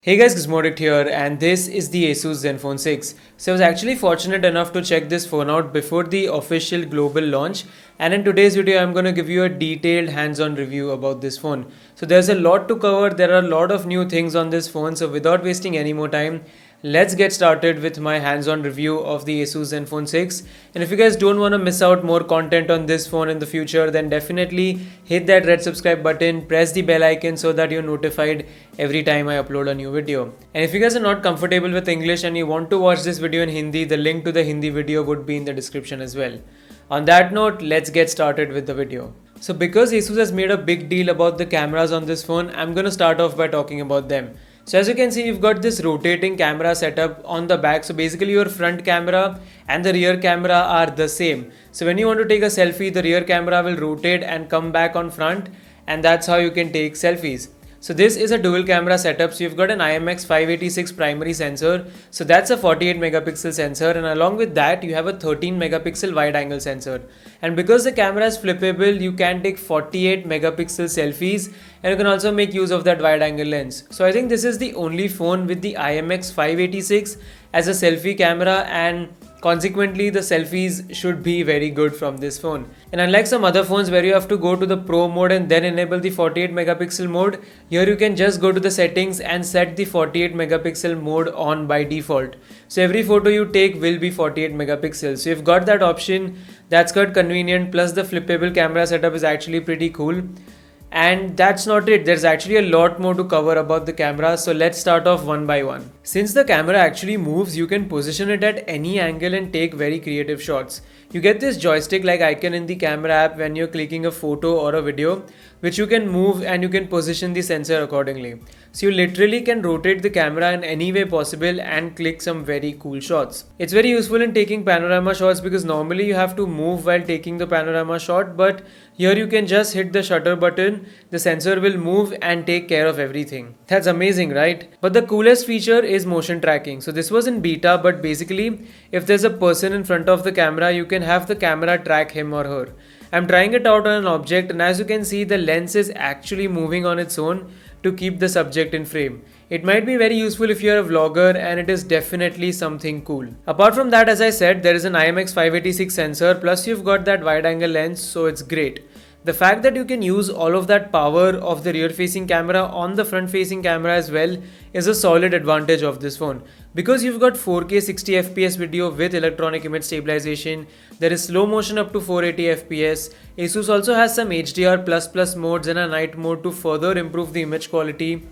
Hey guys, Gizmoddict here, and this is the Asus Zenfone 6. So I was actually fortunate enough to check this phone out before the official global launch, and in today's video I'm going to give you a detailed hands-on review about this phone. So there's a lot to cover, there are a lot of new things on this phone, so without wasting any more time, let's get started with my hands-on review of the Asus Zenfone 6. And if you guys don't want to miss out more content on this phone in the future, then definitely hit that red subscribe button, press the bell icon so that you're notified every time I upload a new video. And if you guys are not comfortable with English and you want to watch this video in Hindi, the link to the Hindi video would be in the description as well. On that note, let's get started with the video. So because Asus has made a big deal about the cameras on this phone, I'm gonna start off by talking about them. So as you can see, you've got this rotating camera setup on the back. So basically your front camera and the rear camera are the same. So when you want to take a selfie, the rear camera will rotate and come back on front, and that's how you can take selfies. So this is a dual camera setup. So you've got an IMX 586 primary sensor. So that's a 48 megapixel sensor, and along with that you have a 13 megapixel wide angle sensor. And because the camera is flippable, you can take 48 megapixel selfies, and you can also make use of that wide angle lens. So I think this is the only phone with the IMX 586 as a selfie camera, and consequently the selfies should be very good from this phone. And unlike some other phones where you have to go to the pro mode and then enable the 48 megapixel mode, here you can just go to the settings and set the 48 megapixel mode on by default. So every photo you take will be 48 megapixels. So you've got that option. That's quite convenient, plus the flippable camera setup is actually pretty cool. And that's not it, there's actually a lot more to cover about the camera, so let's start off one by one. Since the camera actually moves, you can position it at any angle and take very creative shots. You get this joystick like icon in the camera app when you're clicking a photo or a video, which you can move and you can position the sensor accordingly. So you literally can rotate the camera in any way possible and click some very cool shots. It's very useful in taking panorama shots because normally you have to move while taking the panorama shot, but here you can just hit the shutter button, the sensor will move and take care of everything. That's amazing, right? But the coolest feature is motion tracking. So this was in beta, but basically if there's a person in front of the camera, you can have the camera track him or her. I'm trying it out on an object, and as you can see, the lens is actually moving on its own to keep the subject in frame. It might be very useful if you're a vlogger, and it is definitely something cool. Apart from that, as I said, there is an IMX 586 sensor, plus you've got that wide angle lens, so it's great. The fact that you can use all of that power of the rear facing camera on the front facing camera as well is a solid advantage of this phone. Because you've got 4K 60 FPS video with electronic image stabilization, there is slow motion up to 480 FPS. Asus also has some HDR++ modes and a night mode to further improve the image quality.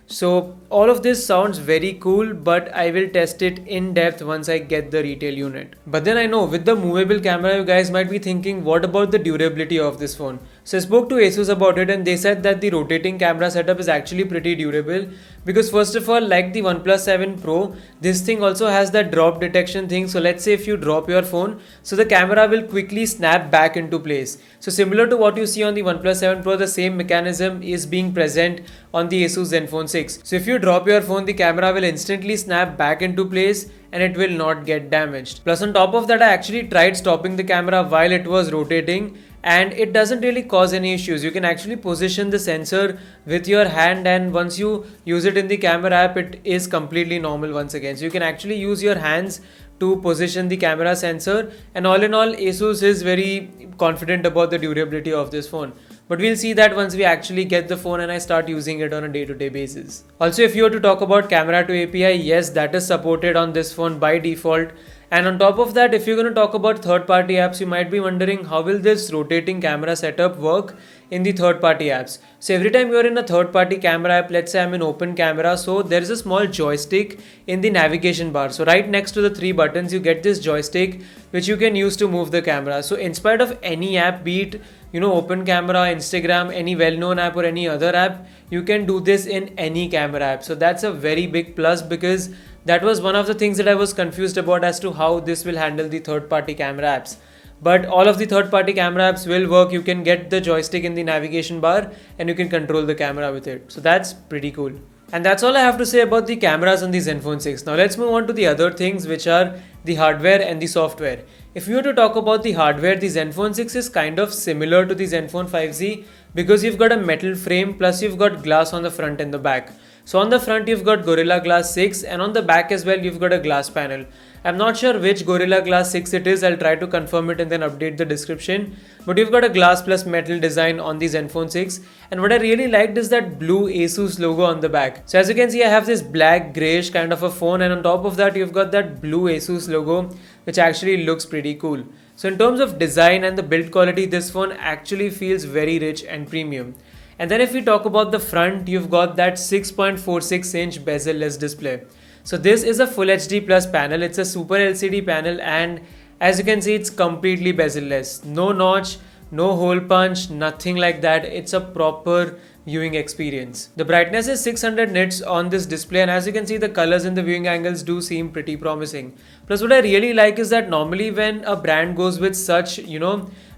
So all of this sounds very cool, but I will test it in depth once I get the retail unit. But then I know with the movable camera, you guys might be thinking, what about the durability of this phone? So I spoke to Asus about it, and they said that the rotating camera setup is actually pretty durable, because first of all, like the OnePlus 7 Pro, this thing also has that drop detection thing. So let's say if you drop your phone, so the camera will quickly snap back into place. So similar to what you see on the OnePlus 7 Pro, the same mechanism is being present on the Asus Zenfone 6. So if you drop your phone, the camera will instantly snap back into place and it will not get damaged. Plus on top of that, I actually tried stopping the camera while it was rotating, and it doesn't really cause any issues. You can actually position the sensor with your hand, and once you use it in the camera app, it is completely normal once again. So you can actually use your hands to position the camera sensor, and all in all, Asus is very confident about the durability of this phone. But we'll see that once we actually get the phone and I start using it on a day-to-day basis. Also, if you were to talk about camera to API, yes, that is supported on this phone by default. And on top of that, if you're going to talk about third-party apps, you might be wondering how will this rotating camera setup work in the third-party apps. So every time you're in a third-party camera app, let's say I'm in open camera, so there is a small joystick in the navigation bar. So right next to the three buttons, you get this joystick which you can use to move the camera. So in spite of any app, be it open camera, Instagram, any well-known app or any other app, you can do this in any camera app. So that's a very big plus, because that was one of the things that I was confused about as to how this will handle the third-party camera apps. But all of the third-party camera apps will work. You can get the joystick in the navigation bar and you can control the camera with it. So that's pretty cool. And that's all I have to say about the cameras on the Zenfone 6. Now let's move on to the other things, which are the hardware and the software. If you were to talk about the hardware, the Zenfone 6 is kind of similar to the Zenfone 5Z because you've got a metal frame plus you've got glass on the front and the back. So on the front you've got Gorilla Glass 6 and on the back as well you've got a glass panel. I'm not sure which Gorilla Glass 6 it is, I'll try to confirm it and then update the description. But you've got a glass plus metal design on the Zenfone 6, and what I really liked is that blue Asus logo on the back. So as you can see I have this black greyish kind of a phone, and on top of that you've got that blue Asus logo which actually looks pretty cool. So in terms of design and the build quality, this phone actually feels very rich and premium. And then if we talk about the front, you've got that 6.46 inch bezel-less display. So this is a Full HD Plus panel, it's a Super LCD panel, and as you can see it's completely bezel-less. No notch, no hole punch, nothing like that. It's a proper viewing experience. The brightness is 600 nits on this display, and as you can see the colors and the viewing angles do seem pretty promising. Plus what I really like is that normally when a brand goes with such,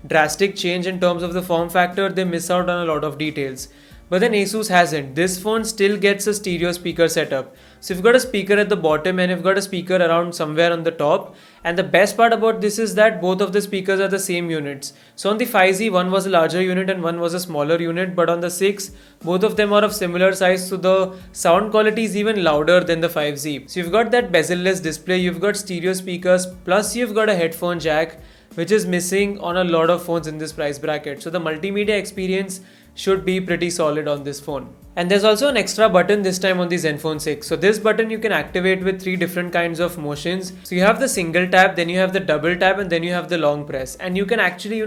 drastic change in terms of the form factor, they miss out on a lot of details. But then Asus hasn't. This phone still gets a stereo speaker setup. So you've got a speaker at the bottom and you've got a speaker around somewhere on the top. And the best part about this is that both of the speakers are the same units. So on the 5Z, one was a larger unit and one was a smaller unit. But on the 6, both of them are of similar size. So the sound quality is even louder than the 5Z. So you've got that bezel-less display, you've got stereo speakers, plus you've got a headphone jack, which is missing on a lot of phones in this price bracket. So the multimedia experience should be pretty solid on this phone. And there's also an extra button this time on the Zenfone 6. So this button you can activate with 3 different kinds of motions. So you have the single tap, then you have the double tap, and then you have the long press. And you can actually,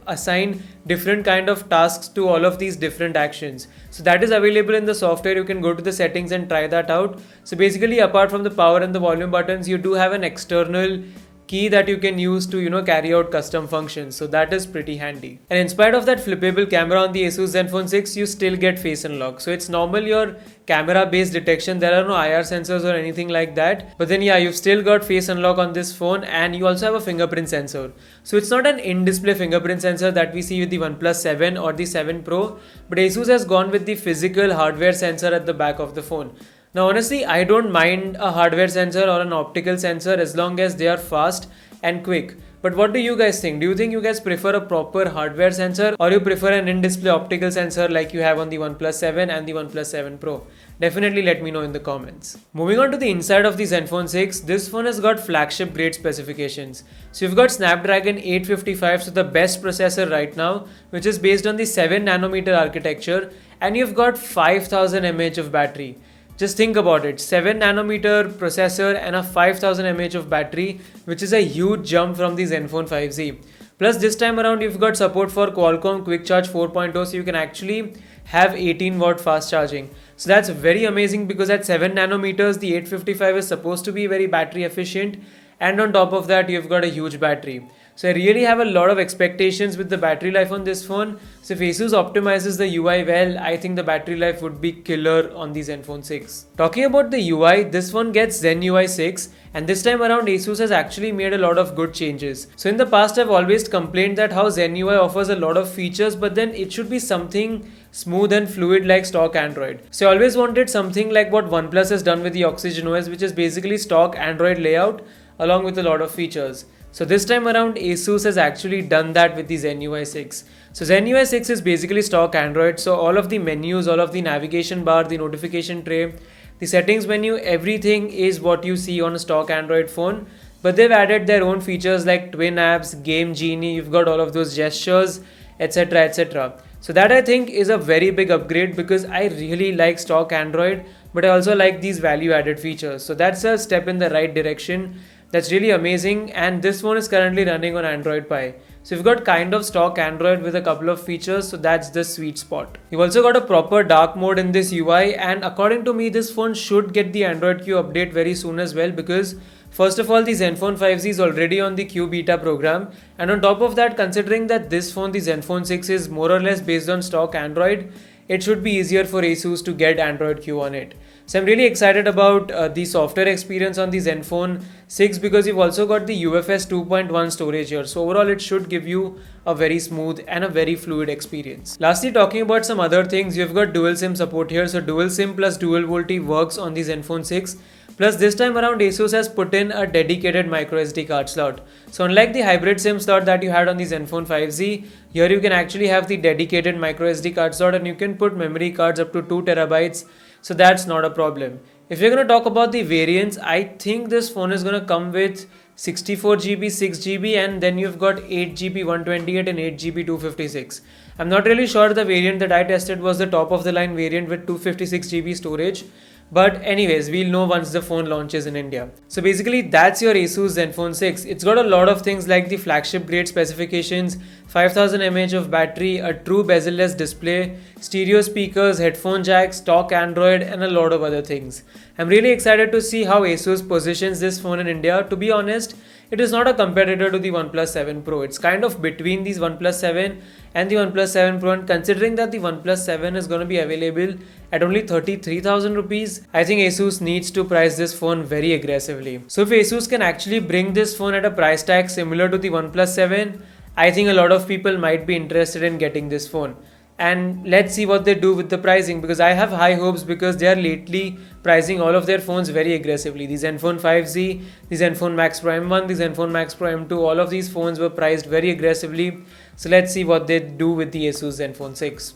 assign different kind of tasks to all of these different actions. So that is available in the software. You can go to the settings and try that out. So basically, apart from the power and the volume buttons, you do have an external key that you can use to carry out custom functions, so that is pretty handy. And in spite of that flippable camera on the Asus Zenfone 6, you still get face unlock. So it's normal your camera based detection, there are no IR sensors or anything like that, but then yeah, you've still got face unlock on this phone, and you also have a fingerprint sensor. So it's not an in-display fingerprint sensor that we see with the OnePlus 7 or the 7 Pro, but Asus has gone with the physical hardware sensor at the back of the phone. Now honestly, I don't mind a hardware sensor or an optical sensor as long as they are fast and quick. But what do you guys think? Do you think you guys prefer a proper hardware sensor, or you prefer an in-display optical sensor like you have on the OnePlus 7 and the OnePlus 7 Pro? Definitely let me know in the comments. Moving on to the inside of the Zenfone 6, this phone has got flagship grade specifications. So you've got Snapdragon 855, so the best processor right now, which is based on the 7nm architecture, and you've got 5000 mAh of battery. Just think about it, 7nm processor and a 5000 mAh of battery, which is a huge jump from the Zenfone 5Z. Plus this time around you've got support for Qualcomm Quick Charge 4.0, so you can actually have 18 watt fast charging. So that's very amazing, because at 7nm the 855 is supposed to be very battery efficient, and on top of that you've got a huge battery. So I really have a lot of expectations with the battery life on this phone. So if Asus optimizes the UI well, I think the battery life would be killer on the Zenfone 6. Talking about the UI, this one gets Zen UI 6, and this time around Asus has actually made a lot of good changes. So in the past I've always complained that how Zen UI offers a lot of features, but then it should be something smooth and fluid like stock Android. So I always wanted something like what OnePlus has done with the Oxygen OS, which is basically stock Android layout along with a lot of features. So this time around Asus has actually done that with the Zen UI 6. So Zen UI 6 is basically stock Android, so all of the menus, all of the navigation bar, the notification tray, the settings menu, everything is what you see on a stock Android phone. But they've added their own features like twin apps, game genie, you've got all of those gestures, etc, etc. So that I think is a very big upgrade, because I really like stock Android, but I also like these value added features. So that's a step in the right direction. That's really amazing, and this phone is currently running on Android Pie. So you've got kind of stock Android with a couple of features, so that's the sweet spot. You've also got a proper dark mode in this UI, and according to me this phone should get the Android Q update very soon as well, because first of all the Zenfone 5Z is already on the Q beta program, and on top of that, considering that this phone, the Zenfone 6, is more or less based on stock Android, it should be easier for Asus to get Android Q on it. So I'm really excited about the software experience on the Zenfone 6, because you've also got the UFS 2.1 storage here. So overall it should give you a very smooth and a very fluid experience. Lastly, talking about some other things, you've got dual SIM support here. So dual SIM plus dual VoLTE works on the Zenfone 6. Plus this time around Asus has put in a dedicated microSD card slot. So unlike the hybrid SIM slot that you had on the Zenfone 5Z, here you can actually have the dedicated microSD card slot, and you can put memory cards up to 2 terabytes so that's not a problem. If you're going to talk about the variants, I think this phone is going to come with 64GB, 6GB, and then you've got 8GB 128 and 8GB 256. I'm not really sure the variant that I tested was the top of the line variant with 256GB storage. But anyways, we'll know once the phone launches in India. So basically that's your Asus Zenfone 6. It's got a lot of things like the flagship grade specifications, 5000 mAh of battery, a true bezel-less display, stereo speakers, headphone jack, stock Android, and a lot of other things. I'm really excited to see how Asus positions this phone in India. To be honest, it is not a competitor to the OnePlus 7 Pro. It's kind of between these OnePlus 7 and the OnePlus 7 Pro, and considering that the OnePlus 7 is going to be available at only 33,000 rupees, I think Asus needs to price this phone very aggressively. So if Asus can actually bring this phone at a price tag similar to the OnePlus 7, I think a lot of people might be interested in getting this phone. And let's see what they do with the pricing, because I have high hopes because they are lately pricing all of their phones very aggressively. The Zenfone 5Z, the Zenfone Max Pro M1, the Zenfone Max Pro M2, all of these phones were priced very aggressively. So let's see what they do with the Asus Zenfone 6.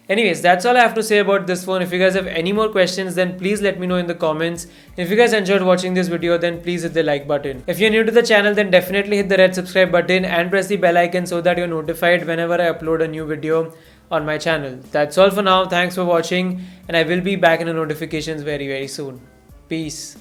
Anyways, that's all I have to say about this phone. If you guys have any more questions, then please let me know in the comments. If you guys enjoyed watching this video, then please hit the like button. If you're new to the channel, then definitely hit the red subscribe button and press the bell icon so that you're notified whenever I upload a new video on my channel. That's all for now. Thanks for watching, and I will be back in the notifications very soon. Peace.